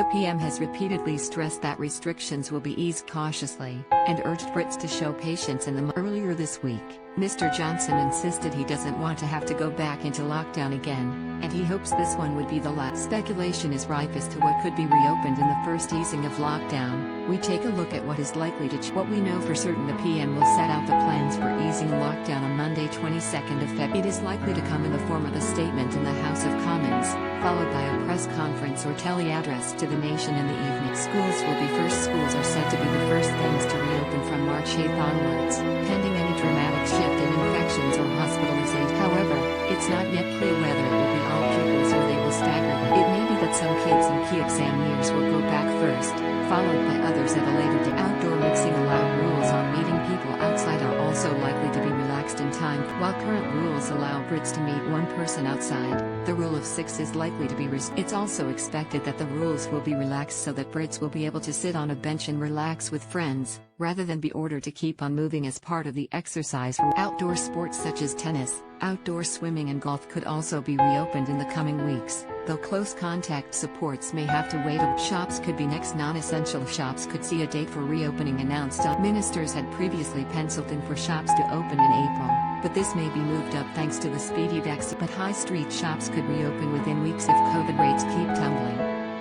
The PM has repeatedly stressed that restrictions will be eased cautiously, and urged Brits to show patience in them. Earlier this week, Mr. Johnson insisted he doesn't want to have to go back into lockdown again, and he hopes this one would be the last. Speculation is rife as to what could be reopened in the first easing of lockdown. We take a look at what is likely to change. What we know for certain: the PM will set out the plans for easing lockdown on Monday 22nd of February. It is likely to come in the form of a statement in the House of Commons, followed by a press conference or telly address to the nation in the evening. Schools will be first. Schools are said to be the first things to reopen from March 8 onwards, pending any dramatic shift in infections or hospitalizations. However, it's not yet clear whether it will be all pupils or they will stagger them. It may be that some kids and key exam years will go back first, followed by others at a later date. Outdoor mixing allowed rules on meeting people outside are also likely to be relaxed in time. While current rules allow Brits to meet one person outside, the rule of 6 is likely to be It's also expected that the rules will be relaxed so that Brits will be able to sit on a bench and relax with friends, rather than be ordered to keep on moving as part of the exercise. Outdoor sports such as tennis, outdoor swimming and golf could also be reopened in the coming weeks, though close contact supports may have to wait. Shops could be next. Non-essential shops could see a date for reopening announced. Ministers had previously penciled in for shops to open in April, but this may be moved up thanks to the speedy vaccine. But high street shops could reopen within weeks if COVID rates keep tumbling.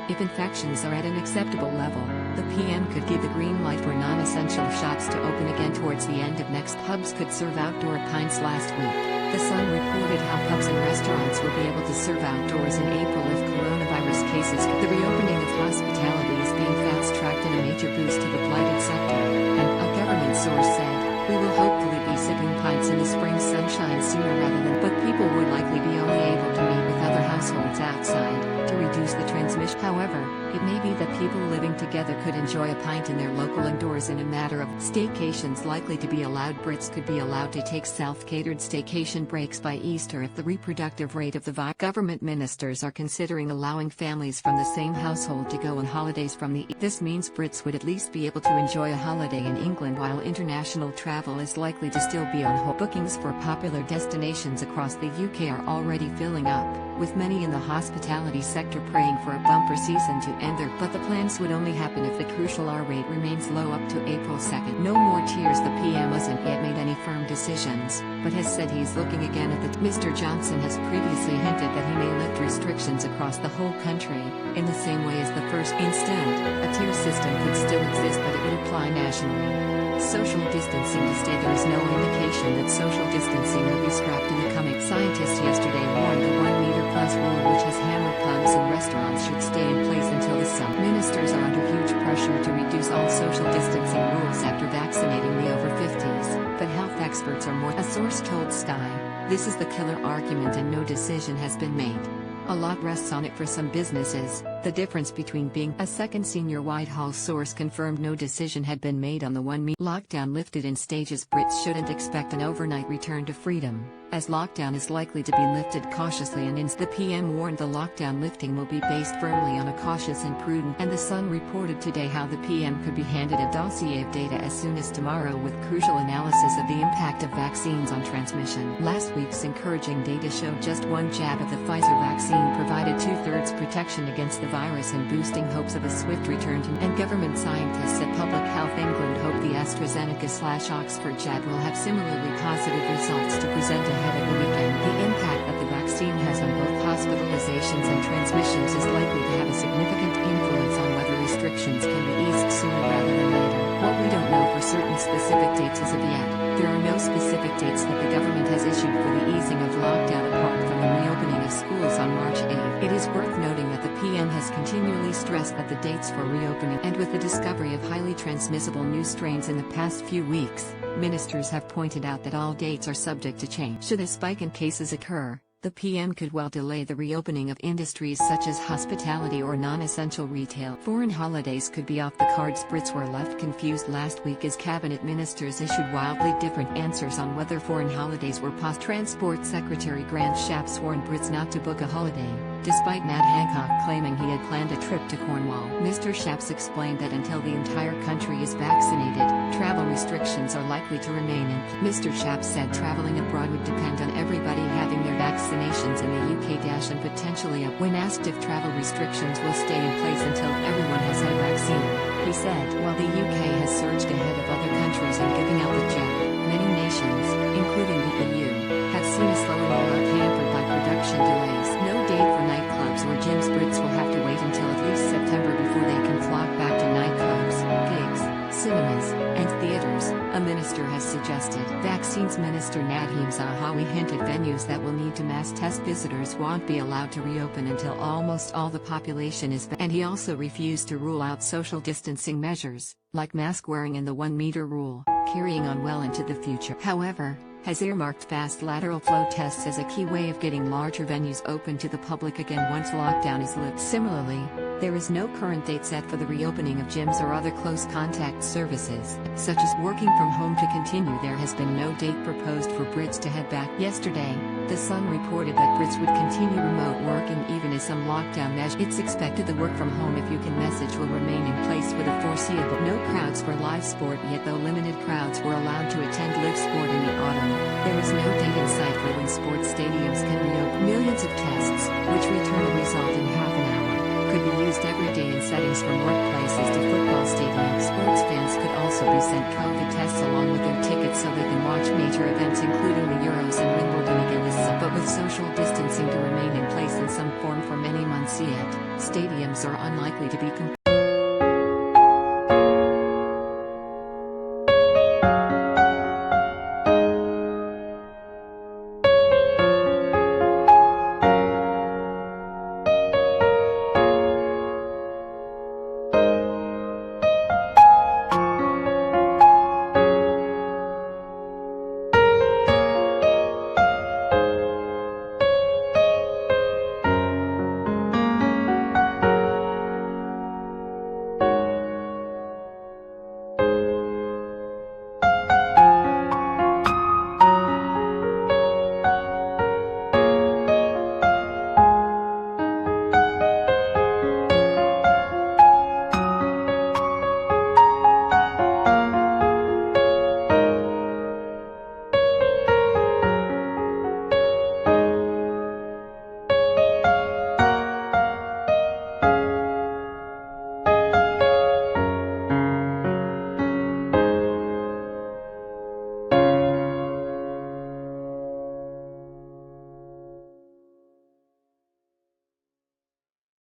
If infections are at an acceptable level, the PM could give the green light for non-essential shops to open again towards the end of next. Pubs could serve outdoor pints. Last week, The Sun reported how pubs and restaurants will be able to serve outdoors in April if coronavirus cases. The reopening of hospitality is being fast-tracked in a major boost to the blighted sector, and a government source said, "We will hopefully be sipping pints in the spring sunshine sooner rather than." But people would likely be only able to meet with other households outside, to reduce the transmission. However, it may be that people living together could enjoy a pint in their local indoors in a matter of staycations likely to be allowed. Brits could be allowed to take self-catered staycation breaks by Easter if the reproductive rate of the virus. Government ministers are considering allowing families from the same household to go on holidays from the. This means Brits would at least be able to enjoy a holiday in England, while international travel is likely to still be on hold. Bookings for popular destinations across the UK are already filling up, with many in the hospitality sector praying for a bumper season to end their. But the plans would only happen if the crucial R rate remains low up to April 2nd. No more tears. The PM hasn't yet made any firm decisions, but has said he's looking again at the. Mr. Johnson has previously hinted that he may lift restrictions across the whole country, in the same way as the first. Instead, a tier system could still exist, but it would apply nationally. Social distancing to stay. There is no indication that social distancing will be scrapped in the coming. Scientists yesterday warned the 1 meter plus rule, which has hammered pubs and restaurants, should stay in place until the summer. Ministers are under huge pressure to reduce all social distancing rules after vaccinating the over 50s, but health experts are more. A source told Sky, "This is the killer argument and no decision has been made. A lot rests on it for some businesses." The difference between being. A second senior Whitehall source confirmed no decision had been made on the 1 meter lockdown lifted in stages. Brits shouldn't expect an overnight return to freedom, as lockdown is likely to be lifted cautiously and the PM warned the lockdown lifting will be based firmly on a cautious and prudent. And The Sun reported today how the PM could be handed a dossier of data as soon as tomorrow with crucial analysis of the impact of vaccines on transmission. Last week's encouraging data showed just one jab of the Pfizer vaccine provided 2/3 protection against the virus and boosting hopes of a swift return to. And government scientists at Public Health England hope the AstraZeneca/Oxford jab will have similarly positive results to present ahead of the weekend. The impact that the vaccine has on both hospitalisations and transmissions is likely to have a significant influence on whether restrictions can be eased sooner rather than later. What we don't know for certain specific dates as of yet. There are no specific dates that the government has issued for the easing of lockdown apart from the reopening of schools on March 8. It is worth noting that the PM has continually stressed that the dates for reopening, and with the discovery of highly transmissible new strains in the past few weeks, ministers have pointed out that all dates are subject to change. Should a spike in cases occur, the PM could well delay the reopening of industries such as hospitality or non-essential retail. Foreign holidays could be off the cards. Brits were left confused last week as cabinet ministers issued wildly different answers on whether foreign holidays were possible. Transport Secretary Grant Shapps warned Brits not to book a holiday, despite Matt Hancock claiming he had planned a trip to Cornwall. Mr. Shapps explained that until the entire country is vaccinated, travel restrictions are likely to remain in. Mr. Shapps said traveling abroad would depend on everybody having their vaccinations in the UK and potentially up. When asked if travel restrictions will stay in place until every Vaccines Minister Nadhim Zahawi hinted venues that will need to mass test visitors won't be allowed to reopen until almost all the population is vaccinated. And he also refused to rule out social distancing measures, like mask wearing and the 1 meter rule, carrying on well into the future. However, has earmarked fast lateral flow tests as a key way of getting larger venues open to the public again once lockdown is lifted. Similarly, there is no current date set for the reopening of gyms or other close contact services, such as working from home to continue. There has been no date proposed for Brits to head back. Yesterday, The Sun reported that Brits would continue remote working even as some lockdown measures. It's expected the work from home if you can message will remain in place for the foreseeable. No crowds for live sport yet, though limited crowds were allowed to attend live sport in the autumn. There is no date in sight for when sports stadiums can reopen. Millions of tests, which return a result in half an hour, could be used every day in settings from workplaces to football stadiums. Sports fans could also be sent COVID tests along with their tickets so they can watch major events including the Euros and Wimbledon again this summer. But with social distancing to remain in place in some form for many months yet, stadiums are unlikely to be complete.